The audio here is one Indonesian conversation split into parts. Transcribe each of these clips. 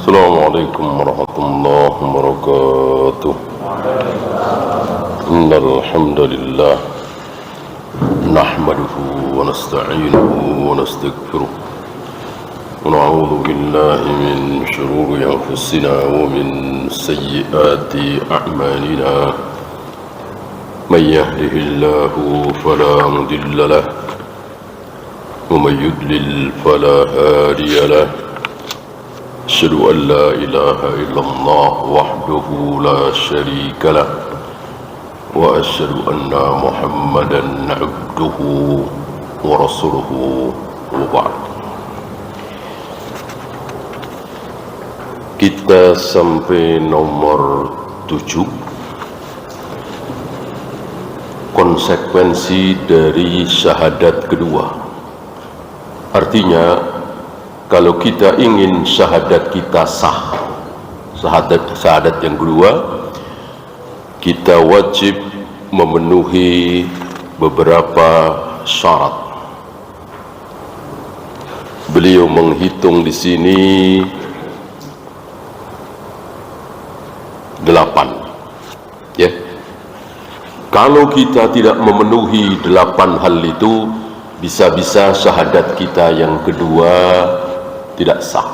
Assalamualaikum warahmatullahi wabarakatuh. Innal hamdalillah nahmaduhu wa nasta'inuhu wa nastaghfiruh wa na'udzu billahi min shururi anfusina wa min sayyiati a'malina. May yahdihillahu fala mudilla lahu wa may yudlil fala hadiya lahu. أشهد أن لا إله إلا الله وحده لا شريك له وأشهد أن محمدا عبده ورسوله وبعد. Kita sampai nomor 7, konsekuensi dari syahadat kedua. Artinya, kalau kita ingin syahadat kita sah, syahadat yang kedua, kita wajib memenuhi beberapa syarat. Beliau menghitung di sini 8. Ya. Kalau kita tidak memenuhi 8 hal itu, bisa-bisa syahadat kita yang kedua tidak sah.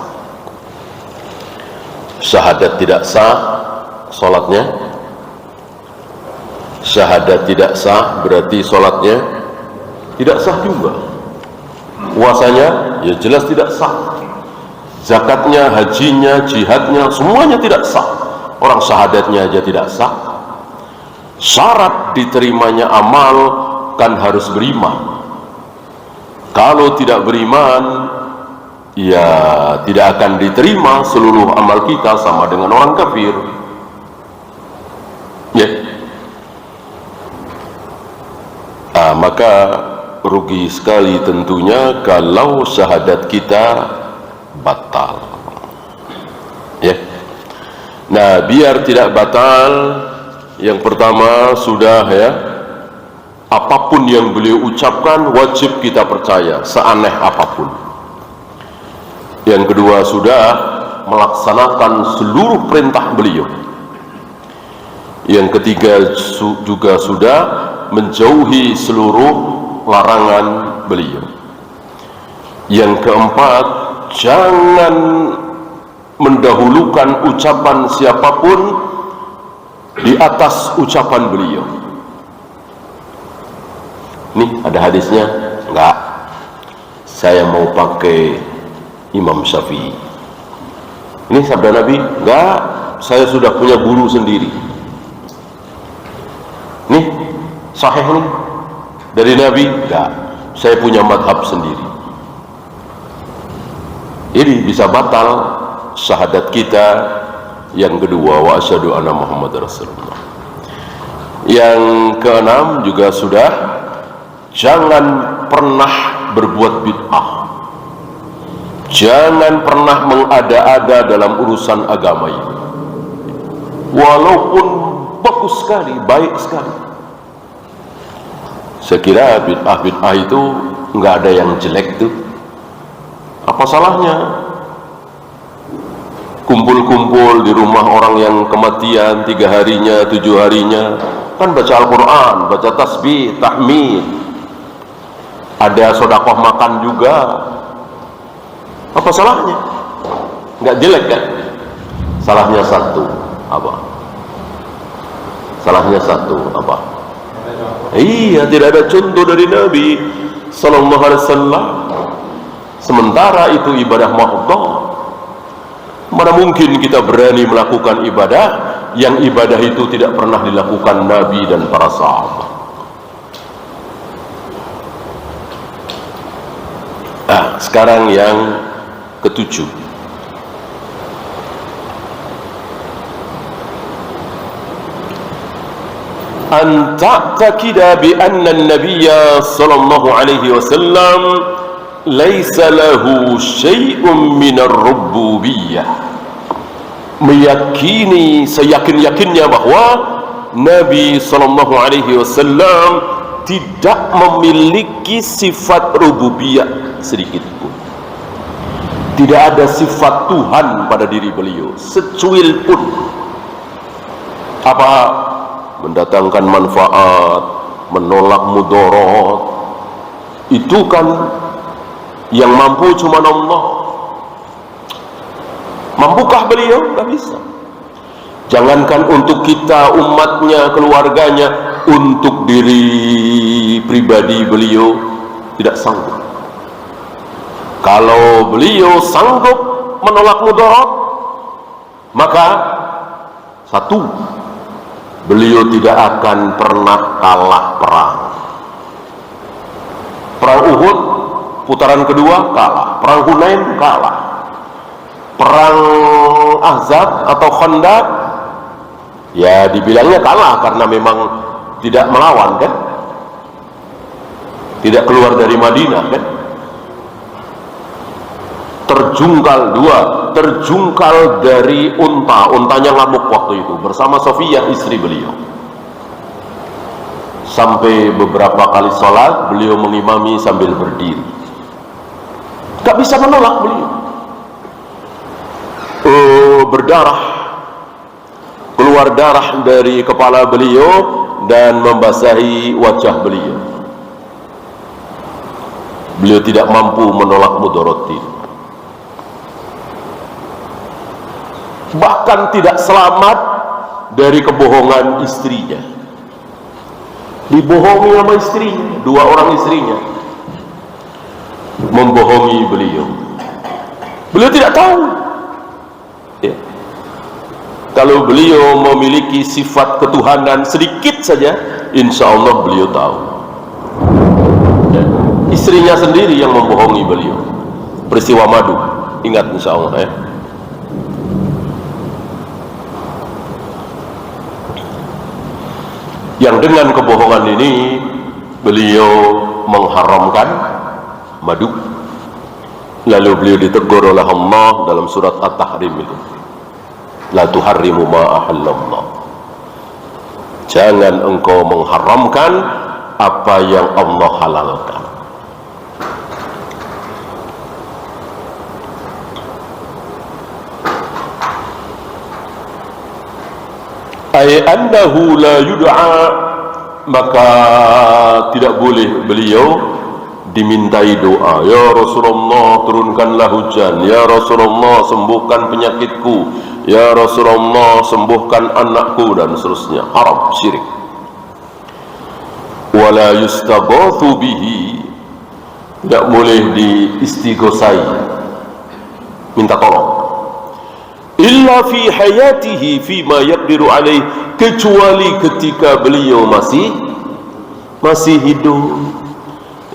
Syahadat tidak sah, solatnya. Syahadat tidak sah, berarti solatnya tidak sah juga. Puasanya, ya jelas tidak sah. Zakatnya, hajinya, jihadnya, semuanya tidak sah. Orang syahadatnya aja tidak sah. Syarat diterimanya amal kan harus beriman. Kalau tidak beriman, ya tidak akan diterima seluruh amal kita, sama dengan orang kafir. Ya. Maka rugi sekali tentunya kalau syahadat kita batal. Ya. Nah, biar tidak batal, yang pertama sudah ya, apapun yang beliau ucapkan wajib kita percaya, seaneh apapun. Yang kedua, sudah melaksanakan seluruh perintah beliau. Yang ketiga, juga sudah menjauhi seluruh larangan beliau. Yang keempat, jangan mendahulukan ucapan siapapun di atas ucapan beliau. Nih, ada hadisnya? Enggak. Saya mau pakai Imam Syafi'i. Ini sabda Nabi? Enggak, saya sudah punya guru sendiri. Nih, sahih nih dari Nabi? Enggak, saya punya madhab sendiri. Ini bisa batal syahadat kita yang kedua, wa asyhadu anna Muhammadar Rasulullah. Yang keenam juga sudah, jangan pernah berbuat bid'ah. Jangan pernah mengada-ada dalam urusan agama ini. Walaupun bagus sekali, baik sekali. Saya kira bid'ah itu enggak ada yang jelek tuh. Apa salahnya? Kumpul-kumpul di rumah orang yang kematian 3 harinya, 7 harinya, kan baca Al-Quran, baca tasbih, tahmid. Ada sedekah makan juga. Apa salahnya? Enggak jelek kan? Salahnya satu, apa? Salahnya satu, apa? Iya, tidak ada contoh dari Nabi sallallahu alaihi wasallam. Sementara itu ibadah mahdhah. Mana mungkin kita berani melakukan ibadah yang ibadah itu tidak pernah dilakukan Nabi dan para sahabat. Sekarang yang ketujuh, an ta'taqida bi anna an-nabiyya sallallahu alaihi wasallam laisa lahu syai'un min ar-rububiyyah. Meyakini seyakin-yakinnya bahwa Nabi sallallahu alaihi wasallam tidak memiliki sifat rububiyah sedikit pun. Tidak ada sifat Tuhan pada diri beliau secuil pun. Apa? Mendatangkan manfaat, menolak mudarat. Itu kan yang mampu cuma Allah. Mampukah beliau? Tidak bisa. Jangankan untuk kita, umatnya, keluarganya, untuk diri pribadi beliau tidak sanggup. Kalau beliau sanggup menolak mudarat, maka satu, beliau tidak akan pernah kalah perang. Perang Uhud putaran kedua kalah, perang Hunain kalah, perang Ahzab atau Khandaq ya dibilangnya kalah karena memang tidak melawan kan, tidak keluar dari Madinah kan. Terjungkal dua, terjungkal dari untanya ngamuk waktu itu bersama Sofiyah istri beliau. Sampai beberapa kali sholat beliau mengimami sambil berdiri, gak bisa menolak beliau. Berdarah, keluar darah dari kepala beliau dan membasahi wajah beliau. Beliau tidak mampu menolak mudarat itu. Bahkan tidak selamat dari kebohongan istrinya. Dibohongi sama istrinya, dua orang istrinya membohongi beliau. Beliau tidak tahu ya. Kalau beliau memiliki sifat ketuhanan sedikit saja, insya Allah beliau tahu ya. Istrinya sendiri yang membohongi beliau. Peristiwa madu, ingat insya Allah ya. Yang dengan kebohongan ini beliau mengharamkan madu. Lalu beliau ditegur oleh Allah dalam surat At-Tahrim itu, la tuharrimu ma ahallallah, jangan engkau mengharamkan apa yang Allah halalkan. Ay annahu la yud'a, maka tidak boleh beliau dimintai doa. Ya Rasulullah turunkanlah hujan, ya Rasulullah sembuhkan penyakitku, ya Rasulullah sembuhkan anakku, dan seterusnya. Haram, syirik. Wala yustaghathu bihi, tidak boleh diistighosai, minta tolong. Illa fi hayatihi fima yaqdiru alaih, kecuali ketika beliau masih hidup.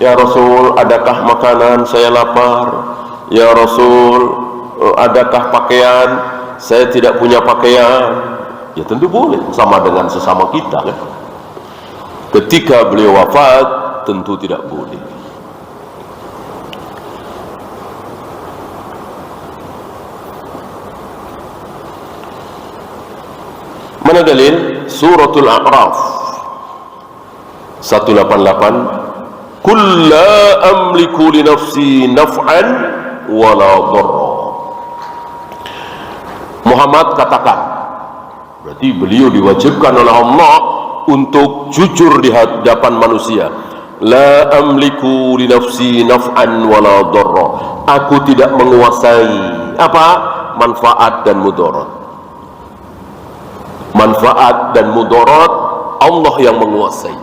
Ya Rasul, adakah makanan? Saya lapar. Ya Rasul, adakah pakaian? Saya tidak punya pakaian. Ya tentu boleh, sama dengan sesama kita kan. Ketika beliau wafat tentu tidak boleh. Mana dalil? Suratul A'raf 188, Qul la amliku li nafsi naf'an wala dharra. Muhammad katakan, berarti beliau diwajibkan oleh Allah untuk jujur di hadapan manusia. La amliku li nafsi naf'an wala dharra, aku tidak menguasai apa? Manfaat dan mudarat. Manfaat dan mudarat Allah yang menguasai,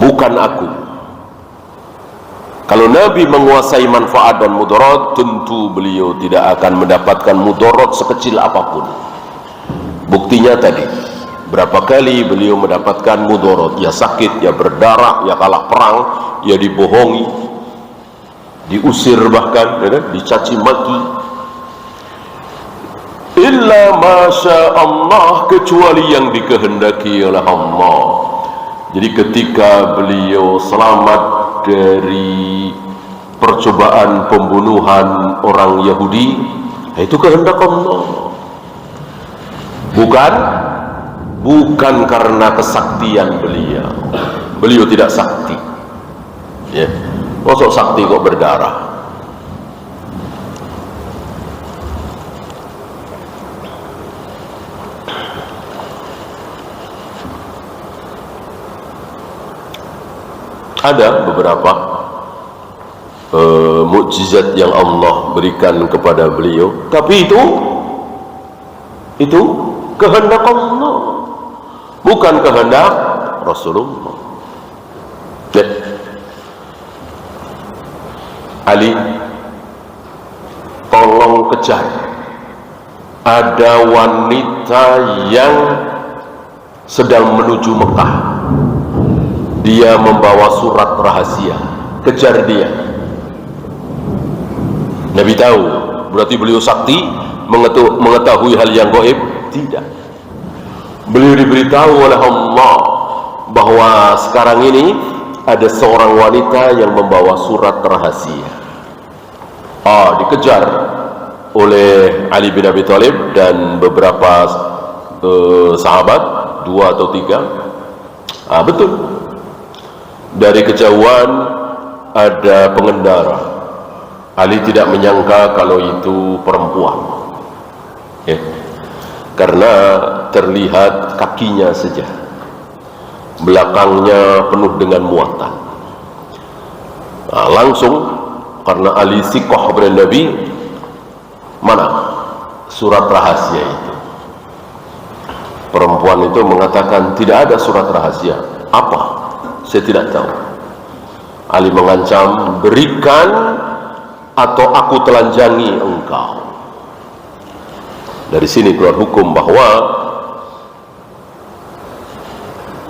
bukan aku. Kalau Nabi menguasai manfaat dan mudarat, tentu beliau tidak akan mendapatkan mudarat sekecil apapun. Buktinya tadi, berapa kali beliau mendapatkan mudarat, ya sakit, ya berdarah, ya kalah perang, ya dibohongi, diusir, bahkan ya, dicaci maki. Illa masya Allah, kecuali yang dikehendaki oleh Allah. Jadi ketika beliau selamat dari percobaan pembunuhan orang Yahudi, itu kehendak Allah, bukan karena kesaktian beliau. Beliau tidak sakti ya. Masuk sakti kok berdarah? Ada beberapa mukjizat yang Allah berikan kepada beliau, tapi itu kehendak Allah, bukan kehendak Rasulullah. Ali, tolong kejar, ada wanita yang sedang menuju Mekah, dia membawa surat rahasia, kejar dia. Nabi tahu, berarti beliau sakti, mengetahui hal yang gaib? Tidak. Beliau diberitahu oleh Allah bahwa sekarang ini ada seorang wanita yang membawa surat rahasia. Dikejar oleh Ali bin Abi Thalib dan beberapa sahabat, 2 atau 3. Betul, dari kejauhan ada pengendara. Ali tidak menyangka kalau itu perempuan, karena terlihat kakinya saja, belakangnya penuh dengan muatan. Langsung, karena Ali sikoh kepada Nabi, mana surat rahasia itu? Perempuan itu mengatakan, tidak ada surat rahasia. Apa? Saya tidak tahu. Ali mengancam, berikan atau aku telanjangi engkau. Dari sini keluar hukum bahwa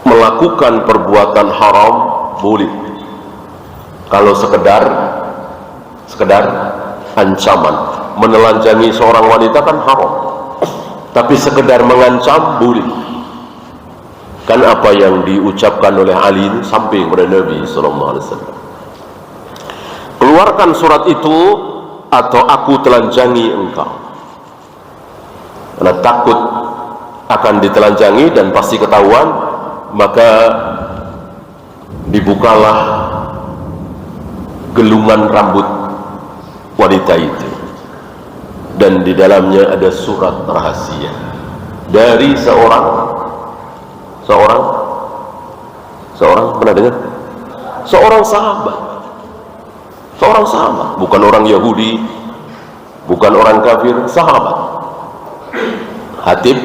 melakukan perbuatan haram boleh, kalau sekedar ancaman. Menelanjangi seorang wanita kan haram, tapi sekedar mengancam boleh. Kan apa yang diucapkan oleh Ali ini sampai kepada Nabi SAW. Keluarkan surat itu atau aku telanjangi engkau. Karena takut akan ditelanjangi dan pasti ketahuan, maka dibukalah gelungan rambut wanita itu, dan di dalamnya ada surat rahasia dari seorang pernah dengar? Seorang sahabat, bukan orang Yahudi, bukan orang kafir, sahabat, Hatib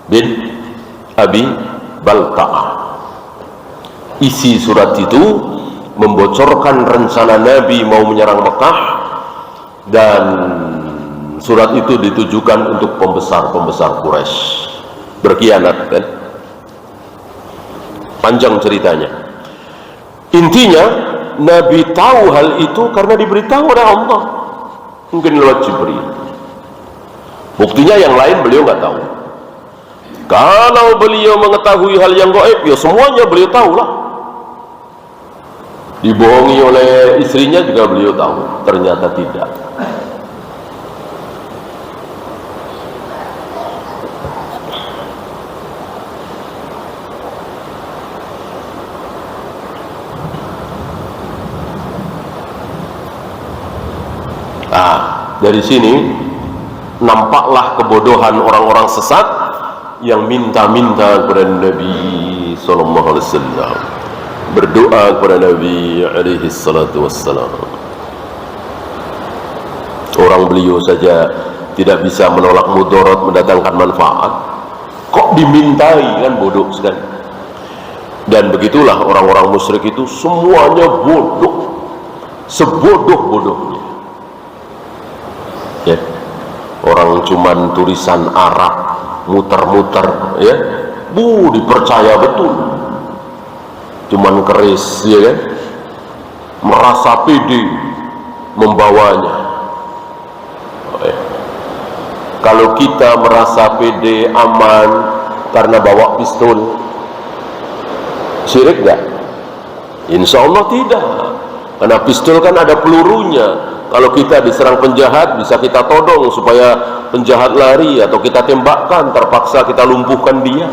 bin Abi Balta'ah. Isi surat itu membocorkan rencana Nabi mau menyerang Mekah, dan surat itu ditujukan untuk pembesar-pembesar Quraisy. Berkhianat, kan? Panjang ceritanya. Intinya, Nabi tahu hal itu karena diberitahu oleh Allah, mungkin lewat Jibril. Buktinya yang lain beliau nggak tahu. Kalau beliau mengetahui hal yang gaib, ya semuanya beliau tahu lah. Dibohongi oleh istrinya juga beliau tahu, ternyata tidak. Dari sini nampaklah kebodohan orang-orang sesat yang minta-minta kepada Nabi SAW, berdoa kepada Nabi SAW. Orang beliau saja tidak bisa menolak mudarat, mendatangkan manfaat, kok dimintai? Kan bodoh sekali. Dan begitulah orang-orang musyrik itu, semuanya bodoh, sebodoh-bodohnya. Ya, orang cuman tulisan Arab muter-muter, ya, dipercaya betul, cuman keris, ya kan, merasa pede membawanya. Kalau kita merasa pede aman karena bawa pistol, syirik gak? Insya Allah tidak, karena pistol kan ada pelurunya. Kalau kita diserang penjahat, bisa kita todong supaya penjahat lari, atau kita tembakkan, terpaksa kita lumpuhkan dia.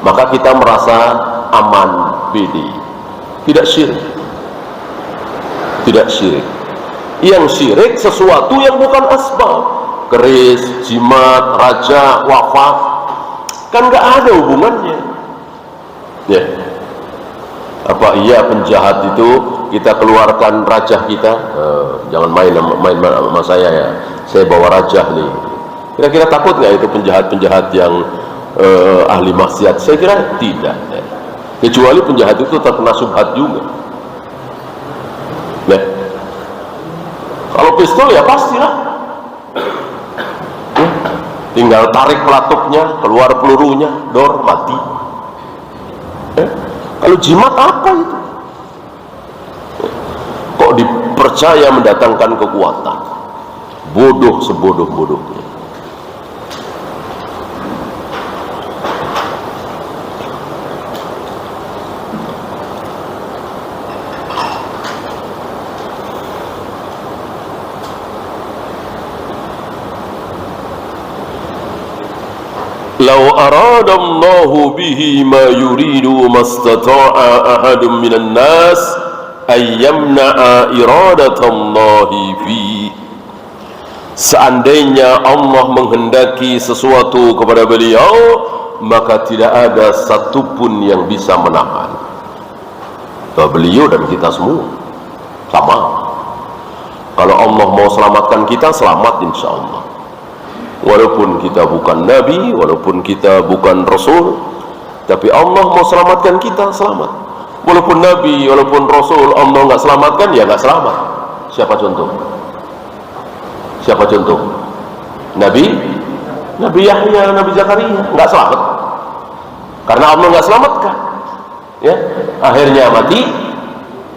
Maka kita merasa aman, pede. Tidak syirik. Tidak syirik. Yang syirik sesuatu yang bukan asbab. Keris, jimat, raja, wafat, kan gak ada hubungannya. Ya. Apa iya penjahat itu kita keluarkan rajah kita? Jangan main sama saya ya, saya bawa rajah nih. Kira-kira takut nggak itu penjahat-penjahat yang ahli maksiat? Saya kira tidak ya. Kecuali penjahat itu terkena subhat juga. Nah, kalau pistol ya pastilah ya, tinggal tarik pelatupnya, keluar pelurunya, dor, mati. Kalau jimat apa itu? Kok dipercaya mendatangkan kekuatan? Bodoh sebodoh-bodohnya. Lau aradallahu bihi ma yuridu mastata'a ahadun minan nas ayyamna'a iradatallahi fi. Seandainya Allah menghendaki sesuatu kepada beliau, maka tidak ada satupun yang bisa menahan. Beliau dan kita semua sama. Kalau Allah mau selamatkan kita, selamat insya Allah. Walaupun kita bukan Nabi, walaupun kita bukan Rasul, tapi Allah mau selamatkan kita, selamat. Walaupun Nabi, walaupun Rasul, Allah nggak selamatkan, ya nggak selamat. Siapa contoh? Siapa contoh? Nabi Yahya, Nabi Zakaria, nggak selamat. Karena Allah nggak selamatkan. Ya, akhirnya mati,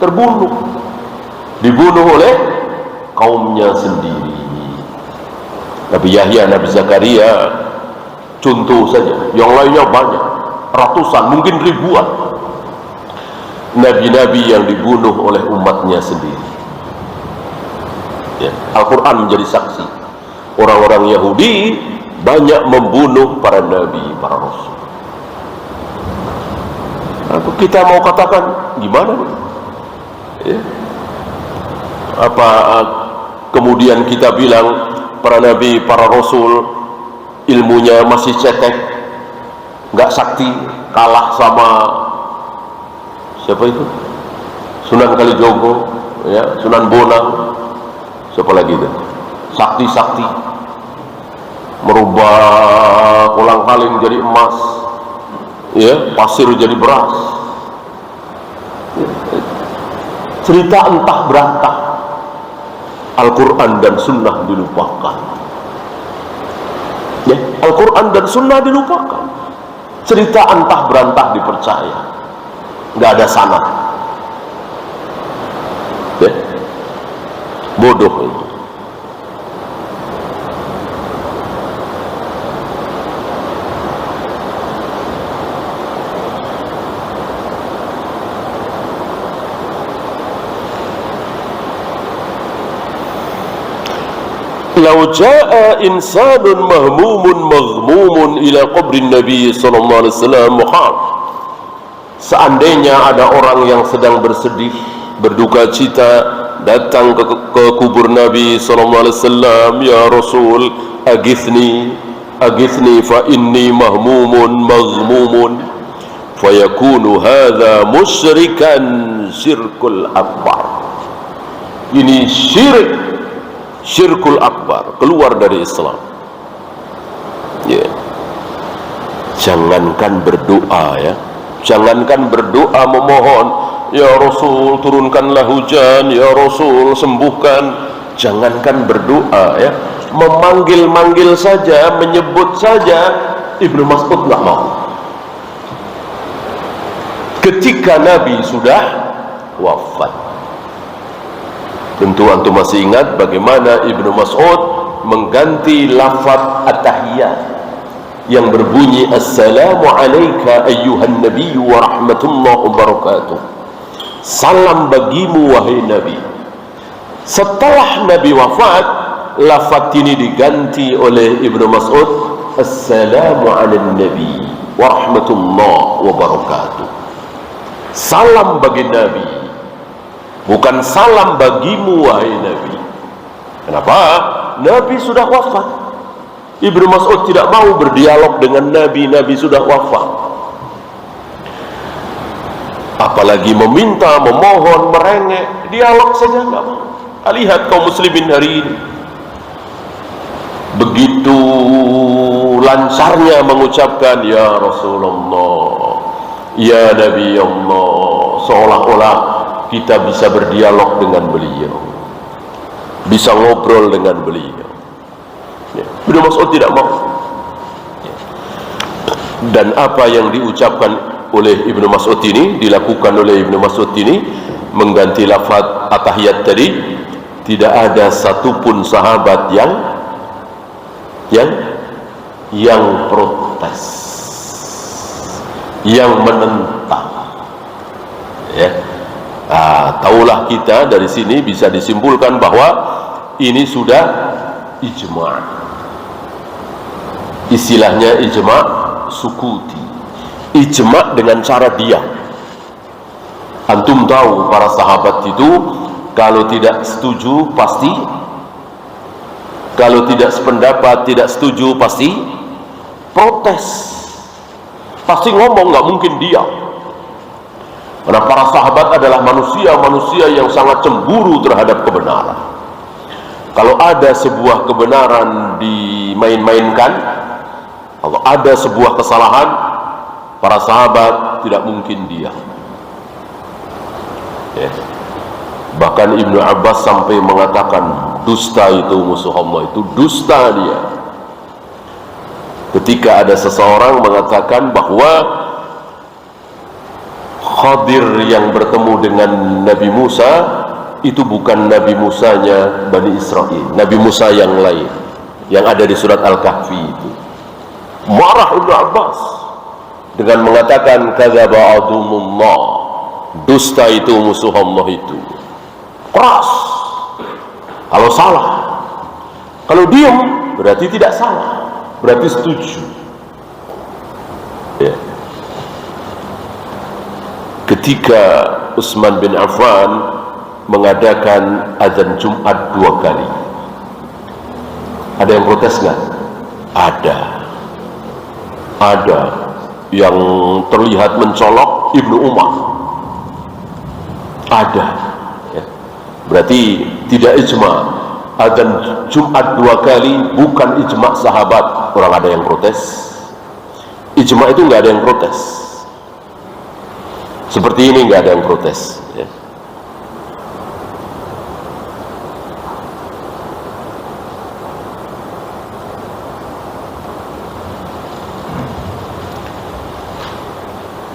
terbunuh. Dibunuh oleh kaumnya sendiri. Nabi Yahya, Nabi Zakaria contoh saja, yang lainnya banyak, ratusan, mungkin ribuan nabi-nabi yang dibunuh oleh umatnya sendiri. Ya, Al-Quran menjadi saksi. Orang-orang Yahudi banyak membunuh para nabi, para rasul. Apa kita mau katakan gimana nih? Ya. Apa kemudian kita bilang para nabi, para rasul ilmunya masih cetek, nggak sakti, kalah sama siapa itu? Sunan Kalijogo, ya, Sunan Bonang, siapa lagi itu? Sakti merubah kolang-kaling jadi emas, ya, pasir jadi beras. Cerita entah berantah. Al-Quran dan Sunnah dilupakan. Ya, Al-Quran dan Sunnah dilupakan. Cerita entah berantah dipercaya. Nggak ada sanad. Ya, bodoh ini. Lau jaa insanun mahmumun maghmumun ila qabri Nabi sallallahu alaihi wasallam mukhal. Seandainya ada orang yang sedang bersedih, berduka cita, datang ke kubur Nabi sallallahu alaihi wasallam, ya Rasul, agithni fa inni mahmumun maghmumun, fayakunu hadha musyrikan syirkul akbar. Ini syirkul akbar, keluar dari Islam. Ya. Jangankan berdoa, ya, jangankan berdoa memohon, ya Rasul turunkanlah hujan, ya Rasul sembuhkan. Jangankan berdoa, ya, memanggil-manggil saja, menyebut saja, Ibnu Mas'ud nggak mau. Ketika Nabi sudah wafat. Tentu antum masih ingat bagaimana Ibnu Mas'ud mengganti lafaz at-tahiyyat yang berbunyi assalamu alayka ayyuhan nabiyyu wa rahmatullahi wa barakatuh. Salam bagimu wahai Nabi. Setelah Nabi wafat, lafaz ini diganti oleh Ibnu Mas'ud assalamu ala nabi wa rahmatullahi wa barakatuh. Salam bagi Nabi, bukan salam bagimu wahai Nabi. Kenapa? Nabi sudah wafat. Ibnu Mas'ud tidak mau berdialog dengan Nabi. Nabi sudah wafat. apalagi meminta, memohon, merengek, dialog saja nggak mau. Lihat kaum muslimin hari ini, begitu lancarnya mengucapkan ya Rasulullah, ya Nabi Allah, seolah-olah kita bisa berdialog dengan beliau, bisa ngobrol dengan beliau. Ibnu Mas'ud tidak mau. Dan apa yang diucapkan oleh Ibnu Mas'ud ini, dilakukan oleh Ibnu Mas'ud ini, mengganti lafaz at-tahiyat tadi, tidak ada satupun sahabat yang protes, yang menentang. Ya, taulah kita dari sini bisa disimpulkan bahwa ini sudah ijma'. Istilahnya ijma' sukuti, ijma' dengan cara diam. Antum tahu para sahabat itu kalau tidak setuju pasti, kalau tidak sependapat, tidak setuju pasti protes, pasti ngomong, nggak mungkin diam. Karena para sahabat adalah manusia-manusia yang sangat cemburu terhadap kebenaran. Kalau ada sebuah kebenaran dimain-mainkan, kalau ada sebuah kesalahan, para sahabat tidak mungkin diam. Ya. Bahkan Ibnu Abbas sampai mengatakan, dusta itu musuh Allah, itu dusta dia. Ketika ada seseorang mengatakan bahwa Khadir yang bertemu dengan Nabi Musa itu bukan Nabi Musanya Bani Israel, Nabi Musa yang lain, yang ada di surat Al-Kahfi itu. Marah Ibnu Abbas dengan mengatakan kadzaba adumullah, dusta itu musuh Allah itu. Keras kalau salah, kalau diam berarti tidak salah, berarti setuju. Ya. Ketika Utsman bin Affan mengadakan azan Jumat 2 kali, ada yang protes nggak? Ada yang terlihat mencolok Ibnu Umar, ada. Berarti tidak ijma. Azan Jumat 2 kali bukan ijma sahabat. Orang ada yang protes. Ijma itu nggak ada yang protes. Seperti ini nggak ada yang protes. Ya.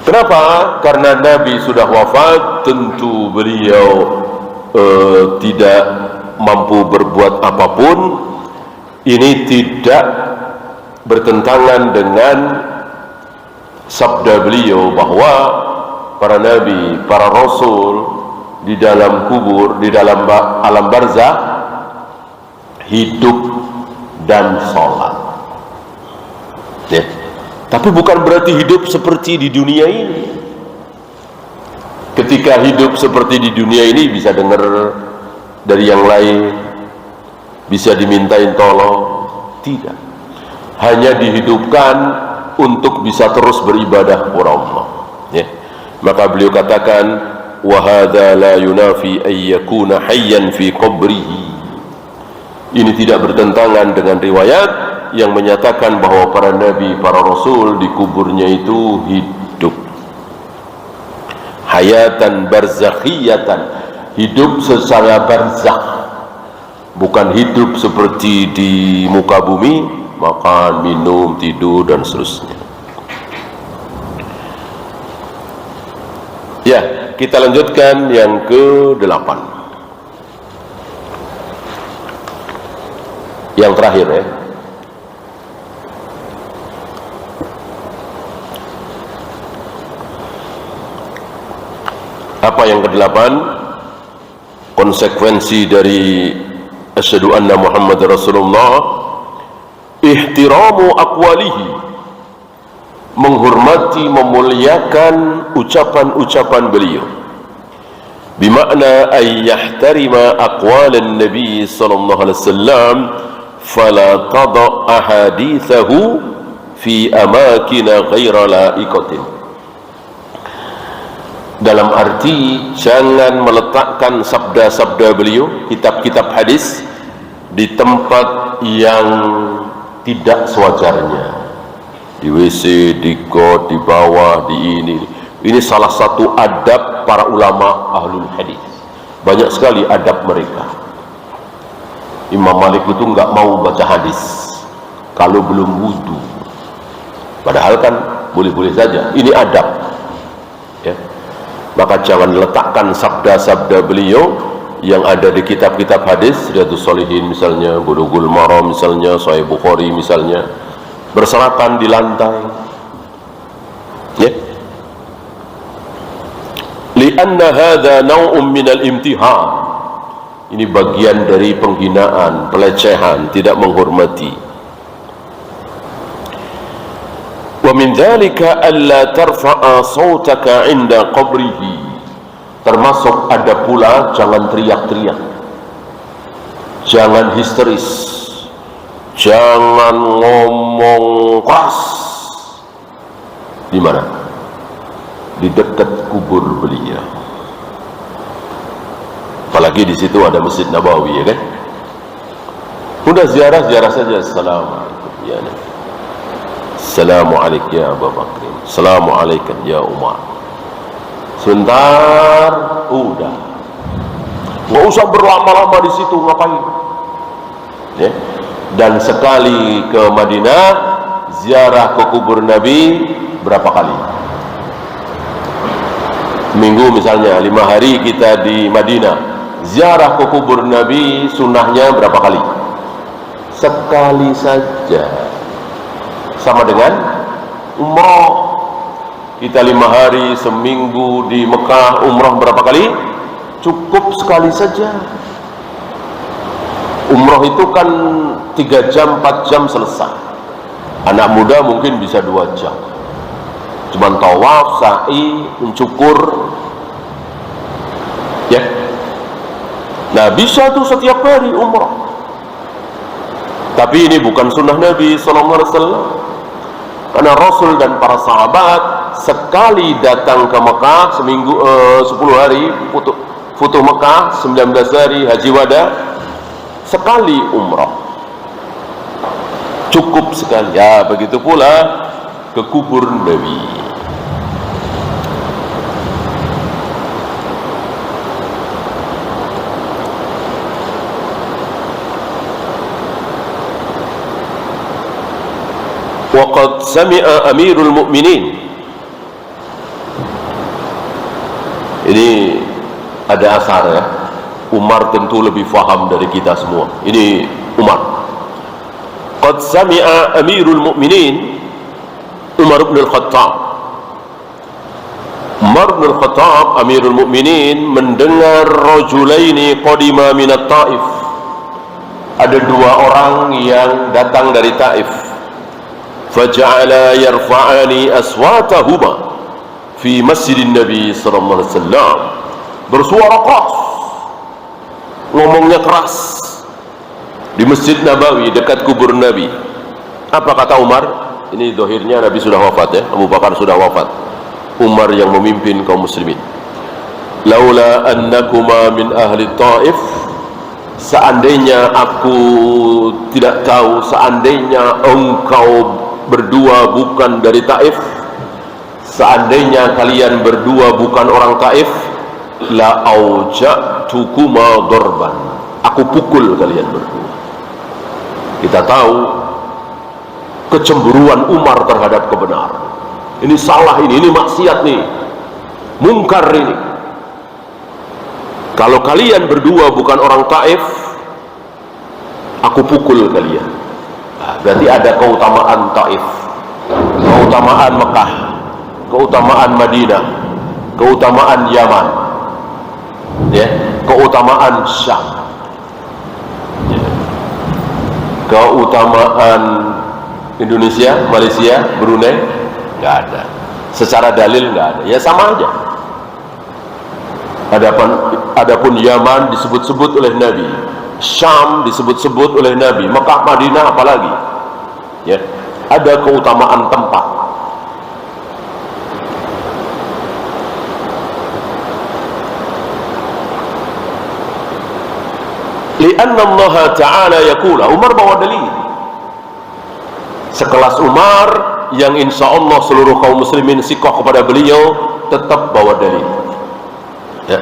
Kenapa? Karena Nabi sudah wafat, tentu beliau tidak mampu berbuat apapun. Ini tidak bertentangan dengan sabda beliau bahwa para nabi, para rasul di dalam kubur, di dalam alam barzah hidup dan sholat. Ya. Tapi bukan berarti hidup seperti di dunia ini. Ketika hidup seperti di dunia ini bisa dengar dari yang lain, bisa dimintain tolong, tidak. Hanya dihidupkan untuk bisa terus beribadah kepada Allah. Ya. Maka beliau katakan, wa hadza la yunafi ay yakuna hayyan fi qabrihi. Ini tidak bertentangan dengan riwayat yang menyatakan bahwa para nabi, para rasul di kuburnya itu hidup. Hayatan barzakhiyatan, hidup secara barzakh, bukan hidup seperti di muka bumi, makan, minum, tidur dan seterusnya. Ya, kita lanjutkan yang ke-8, yang terakhir ya. Apa yang ke-8? Konsekuensi dari asyhadu anna Muhammad Rasulullah, ihtiramu aqwalihi, menghormati, memuliakan ucapan-ucapan beliau. Bimakna ay yahtarima aqwalan Nabi sallallahu alaihi wasallam fala tada ahadithahu fi amakin ghaira la'iqatin. dalam arti jangan meletakkan sabda-sabda beliau, kitab-kitab hadis di tempat yang tidak sewajarnya, di WC, di got, di bawah, di ini. Ini salah satu adab para ulama ahlul hadis. Banyak sekali adab mereka. Imam Malik itu nggak mau baca hadis kalau belum wudu, padahal kan boleh-boleh saja. Ini adab, ya. Maka jangan letakkan sabda-sabda beliau yang ada di kitab-kitab hadis, Riyadhus Shalihin misalnya, Bulughul Maram misalnya, Sahih Bukhari misalnya, berserakan di lantai, ya. Lianna hadza naw'un minal imtihan. Ini bagian dari penghinaan, pelecehan, tidak menghormati. Wa min dzalika alla tarfa'a sautaka 'inda qabrihi. Termasuk ada pula jangan teriak-teriak, jangan histeris, jangan ngomong keras. Di mana? Di dekat kubur beliau. Apalagi di situ ada Masjid Nabawi, ya kan? Udah ziarah saja. Assalamualaikum ya Nabi, Assalamualaikum ya Abu Bakr, Assalamualaikum ya Umar. Sebentar, udah. Nggak usah berlama-lama di situ, ngapain? Ya. Dan sekali ke Madinah, ziarah ke kubur Nabi berapa kali? Minggu misalnya, 5 hari kita di Madinah, ziarah ke kubur Nabi sunnahnya berapa kali? Sekali saja. Sama dengan umrah. Kita 5 hari seminggu di Mekah, umrah berapa kali? Cukup sekali saja. Umrah itu kan 3 jam, 4 jam selesai. Anak muda mungkin bisa 2 jam. Cuman tawaf, sa'i, mencukur, ya. Nah, bisa tuh setiap hari umrah. Tapi ini bukan sunnah Nabi SAW. Karena Rasul dan para sahabat sekali datang ke Mekah seminggu, 10 hari Futuh Mekah, 19 hari Haji Wada, sekali umrah. Cukup sekali. Ya, begitu pula ke kubur Nabi. Waqad sami'a Amirul Mukminin. Ini ada asar, ya. Umar tentu lebih faham dari kita semua. Ini Umar. Qad sami'a Amirul Mukminin Umar bin Al-Khattab. Umar bin Al-Khattab, Amirul Mukminin, mendengar rajulaini qadima min Taif. Ada 2 orang yang datang dari Taif. Faja'ala yarfa'ani aswatahuma fi masjidin Nabi sallallahu alaihi wasallam. Bersuara keras, ngomongnya keras di Masjid Nabawi dekat kubur Nabi. Apa kata Umar? Ini dohirnya Nabi sudah wafat, ya. Abu Bakar sudah wafat. Umar yang memimpin kaum muslimin. Laula annakuma min ahli Taif, seandainya aku tidak tahu, seandainya engkau berdua bukan dari Taif, seandainya kalian berdua bukan orang Taif, la auja'tukuma dorban, aku pukul kalian berdua. Kita tahu kecemburuan Umar terhadap kebenaran. Ini salah, ini maksiat nih, mungkar ini. Kalau kalian berdua bukan orang Taif, aku pukul kalian. Berarti ada keutamaan Taif, keutamaan Mekah, keutamaan Madinah, keutamaan Yaman, ya, keutamaan Syam, ya, keutamaan Indonesia, Malaysia, Brunei, nggak ada. Secara dalil nggak ada. Ya sama aja. Adapun Yaman disebut-sebut oleh Nabi, Syam disebut-sebut oleh Nabi, Mekah, Madinah apalagi, ya, ada keutamaan tempat. anna Allah Ta'ala yaqula, Umar bawa dalil sekelas Umar yang insya Allah seluruh kaum muslimin sikoh kepada beliau, tetap bawa dalil ya.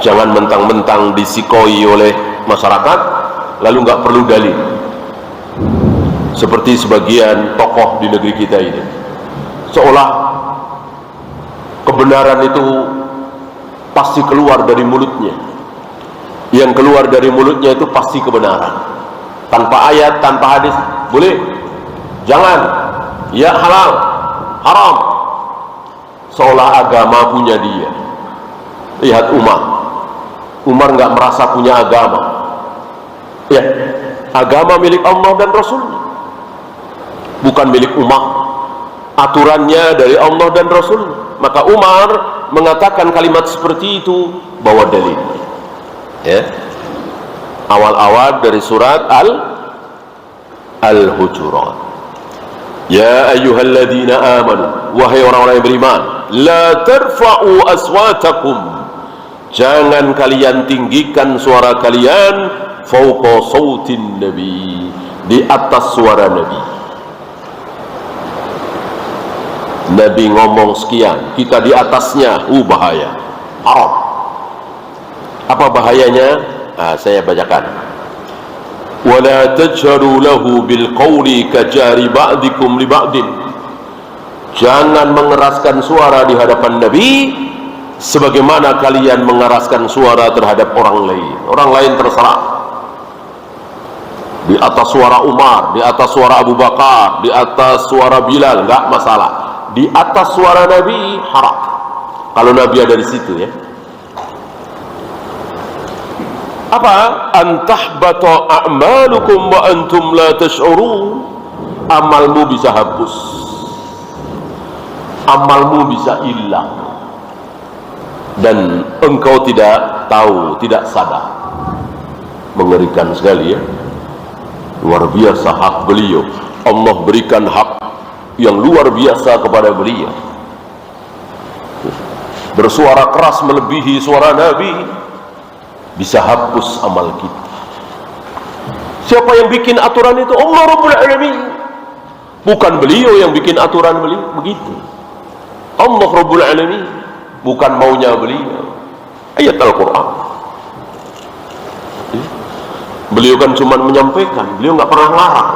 Jangan mentang-mentang disikoi oleh masyarakat lalu nggak perlu dalil, seperti sebagian tokoh di negeri kita ini, seolah kebenaran itu pasti keluar dari mulutnya, yang keluar dari mulutnya itu pasti kebenaran, tanpa ayat, tanpa hadis. Boleh, jangan, ya halal, haram, seolah agama punya dia. Lihat Umar nggak merasa punya agama ya, agama milik Allah dan Rasulnya, bukan milik umat. Aturannya dari Allah dan Rasulnya. Maka Umar mengatakan kalimat seperti itu bawa dalil ya. Awal-awal dari surat Al-Hujurat, ya ayyuhalladzina amanu, wahai orang-orang yang beriman, la tarfa'u aswatakum, jangan kalian tinggikan suara kalian, fauqa sautin nabi, di atas suara Nabi. Nabi ngomong sekian, kita di atasnya, bahaya, haram. Apa bahayanya? Saya bacakan. Wala tajharu lahu bil qawli kajari ba'dikum li ba'din, jangan mengeraskan suara di hadapan Nabi sebagaimana kalian mengeraskan suara terhadap orang lain. Orang lain terserah, di atas suara Umar, di atas suara Abu Bakar, di atas suara Bilal, enggak masalah. Di atas suara Nabi haram, kalau Nabi ada di situ ya. Apa? Antahbata a'malukum wa antum la tash'urun, amalmu bisa hapus, amalmu bisa hilang dan engkau tidak tahu, tidak sadar. Mengerikan sekali ya, luar biasa hak beliau. Allah berikan hak yang luar biasa kepada beliau, bersuara keras melebihi suara Nabi, bisa hapus amal kita. Siapa yang bikin aturan itu? Allah Rabbul Alamin, bukan beliau yang bikin aturan beliau begitu. Allah Rabbul Alamin, bukan maunya beliau. Ayat Al-Quran, beliau kan cuma menyampaikan, beliau nggak pernah larang.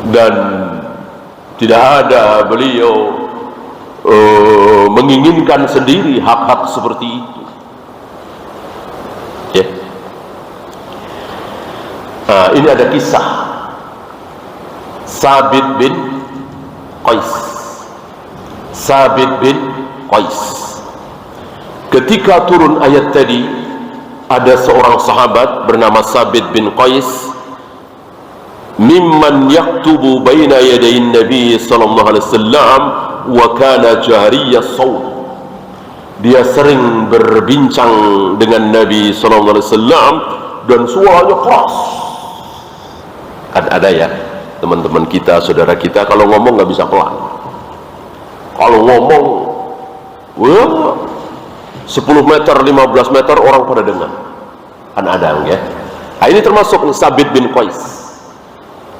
Dan tidak ada beliau menginginkan sendiri hak-hak seperti itu ya. Ini ada kisah Sabit bin Qais. Sabit bin Qais, ketika turun ayat tadi, ada seorang sahabat bernama Sabit bin Qais, mimman yaktubu baina yadayin Nabi sallallahu alaihi wasallam wa kana jahriyas saut. Dia sering berbincang dengan Nabi sallallahu alaihi wasallam dan suaranya keras. Kan ada ya teman-teman kita, saudara kita, kalau ngomong nggak bisa pelan. Kalau ngomong 10 meter, 15 meter orang pada dengar. Kan ada ya. Nah, ini termasuk Sabit bin Qais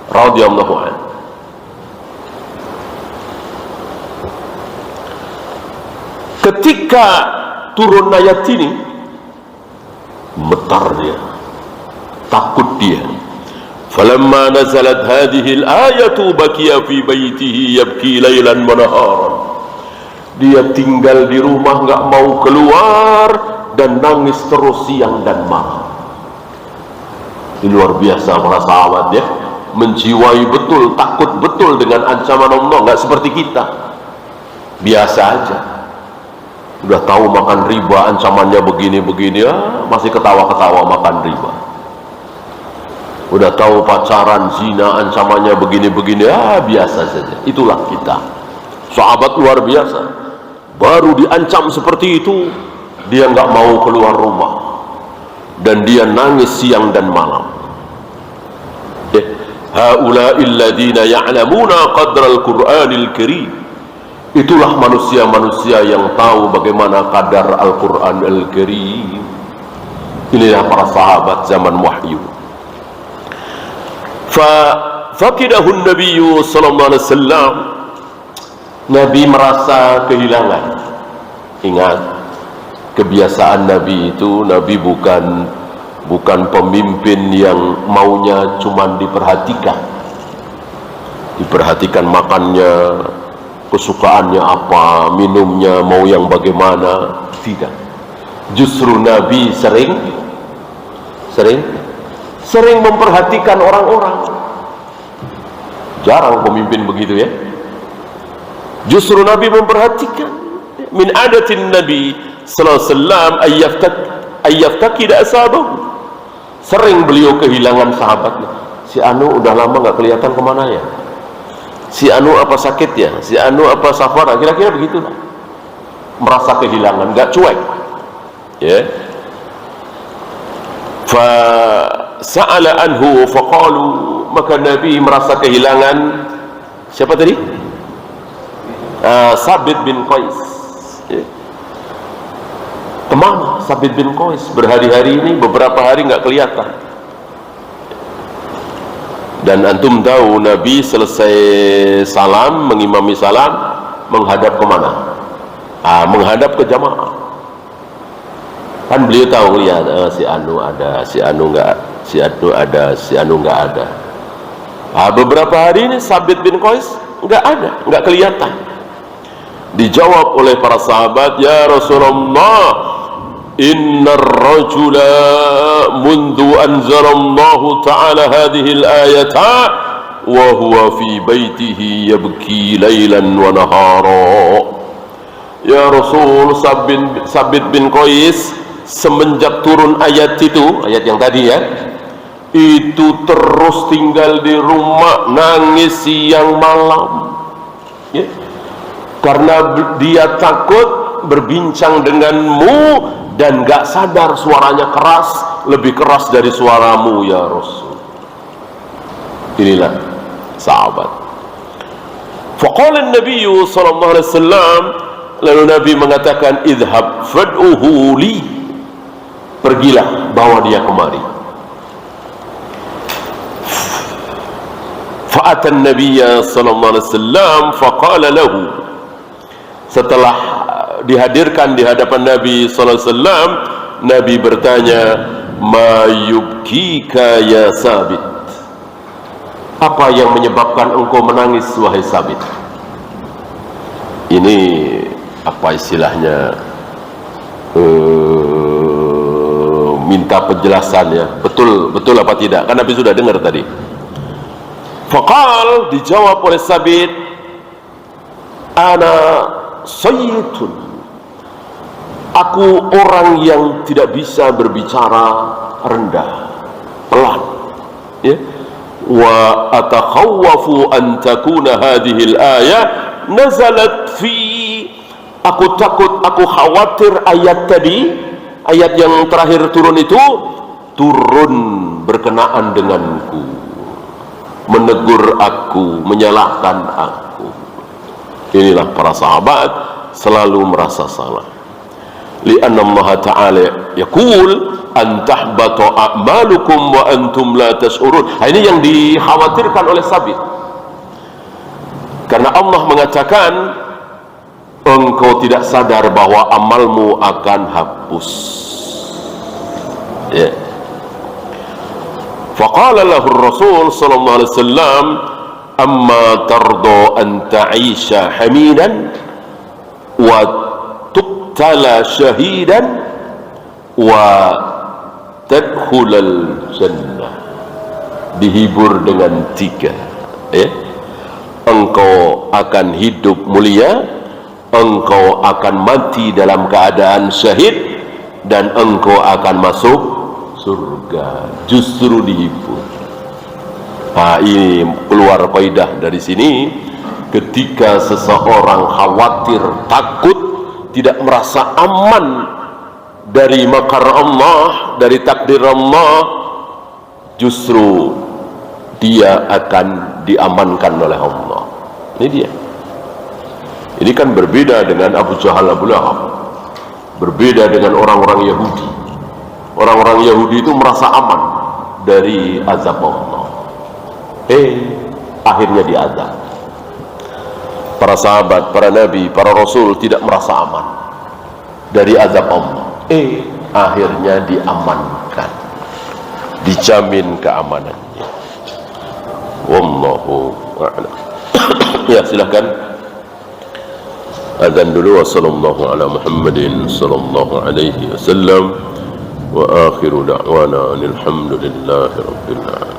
radhiyallahu anhu. Ketika turun ayat ini, gemetar dia, takut dia. Falamma nazalat hadhihi al-ayatu bakiya fi baitihi yabki lailan wa naharan. Dia tinggal di rumah, nggak mau keluar dan nangis terus siang dan malam. Ini luar biasa para sahabat ya, menjiwai betul, takut betul dengan ancaman Allah, nggak seperti kita biasa aja. Udah tahu makan riba ancamannya begini-begini, masih ketawa-ketawa makan riba. Udah tahu pacaran zina ancamannya begini-begini, biasa saja. Itulah kita, sahabat luar biasa. Baru diancam seperti itu, dia nggak mau keluar rumah dan dia nangis siang dan malam. Haula'il ladzina ya'lamuna qadral Qur'anil Karim. Itulah manusia-manusia yang tahu bagaimana kadar Al-Quran Al-Karim. Inilah para sahabat zaman wahyu. Faqidahu Nabi sallallahu alaihi wasallam. Nabi merasa kehilangan. Ingat, kebiasaan Nabi itu, Nabi bukan pemimpin yang maunya cuma diperhatikan makannya, kesukaannya apa, minumnya mau yang bagaimana. Tidak. Justru Nabi sering memperhatikan orang-orang. Jarang pemimpin begitu ya. Justru Nabi memperhatikan. Min adatin Nabi sallallahu alaihi wasallam ayyaftakid ashabahu. Sering beliau kehilangan sahabatnya. Si Anu udah lama nggak kelihatan kemana ya? Si Anu apa sakit ya? Si Anu apa safar? Kira-kira begitulah. Merasa kehilangan, nggak cuek. Ya. Fa sa'ala anhu faqalu, maka Nabi merasa kehilangan siapa tadi? Sabit bin Qais. Ya. Kemana Sabit bin Qais? Berhari-hari ini, beberapa hari nggak kelihatan. Dan antum tahu Nabi selesai salam, mengimami salam, menghadap kemana? Menghadap ke jamaah. Kan beliau tahu, lihat si Anu ada, si Anu nggak, si Anu ada, si Anu nggak ada. Beberapa hari ini Sabit bin Qais nggak ada, nggak kelihatan. Dijawab oleh para sahabat, ya Rasulullah, innar rajula mundu anzalallahu ta'ala hadhihi al-ayata wa huwa fi baitihi yabki laylan wa nahara. Ya Rasul, Sabit bin Qais semenjak turun ayat itu, ayat yang tadi ya, itu terus tinggal di rumah nangis siang malam ya. Karena dia takut berbincang denganmu dan gak sadar suaranya keras, lebih keras dari suaramu ya Rasul. Inilah sahabat. Faqala Nabi sallallahu alaihi wasallam, lalu Nabi mengatakan, idhab fad'uhu li, pergilah bawa dia kemari. Fa'atan Nabiyya sallallahu alaihi wasallam faqala lahu, setelah dihadirkan di hadapan Nabi sallallahu alaihi wasallam, Nabi bertanya, ma yubkika ya Sabit, apa yang menyebabkan engkau menangis wahai Sabit? Ini apa istilahnya, minta penjelasannya, betul apa tidak, kan Nabi sudah dengar tadi. Faqal, dijawab oleh Sabit, ana sayyidun, aku orang yang tidak bisa berbicara rendah, pelan ya. Wa atakhawwafu an takuna hadhihi al-ayah nazalat fi, aku takut, aku khawatir ayat tadi, ayat yang terakhir turun itu turun berkenaan denganku, menegur aku, menyalahkan aku. Inilah para sahabat selalu merasa salah. Lianna Allah Ta'ala yaqul an tahbata a'malukum wa antum la tash'urun. Ini yang dikhawatirkan oleh Sabit. Karena Allah mengatakan engkau tidak sadar bahwa amalmu akan hapus. Ya. Faqala lahu Rasul sallallahu alaihi wasallam, amma tardo an ta'isha hamidan wa tuqtala syahidan wa tadkhulal jannah. Dihibur dengan tiga ya. Engkau akan hidup mulia, engkau akan mati dalam keadaan syahid, dan engkau akan masuk surga. Justru dihibur. Ini keluar kaidah dari sini. Ketika seseorang khawatir, takut, tidak merasa aman dari makar Allah, dari takdir Allah, justru dia akan diamankan oleh Allah. Ini dia. Ini kan berbeda dengan Abu Jahal, Abu Lahab, berbeda dengan orang-orang Yahudi. Orang-orang Yahudi itu merasa aman dari azab Allah. Akhirnya diazab. Para sahabat, para nabi, para rasul tidak merasa aman dari azab Allah. Akhirnya diamankan, dijamin keamanannya. Wallahu a'lam. Ya, silakan. Adzan dulu. Wassallallahu ala Muhammadin sallallahu alaihi wasallam. Wa akhiru da'wana alhamdulillahi rabbil alamin.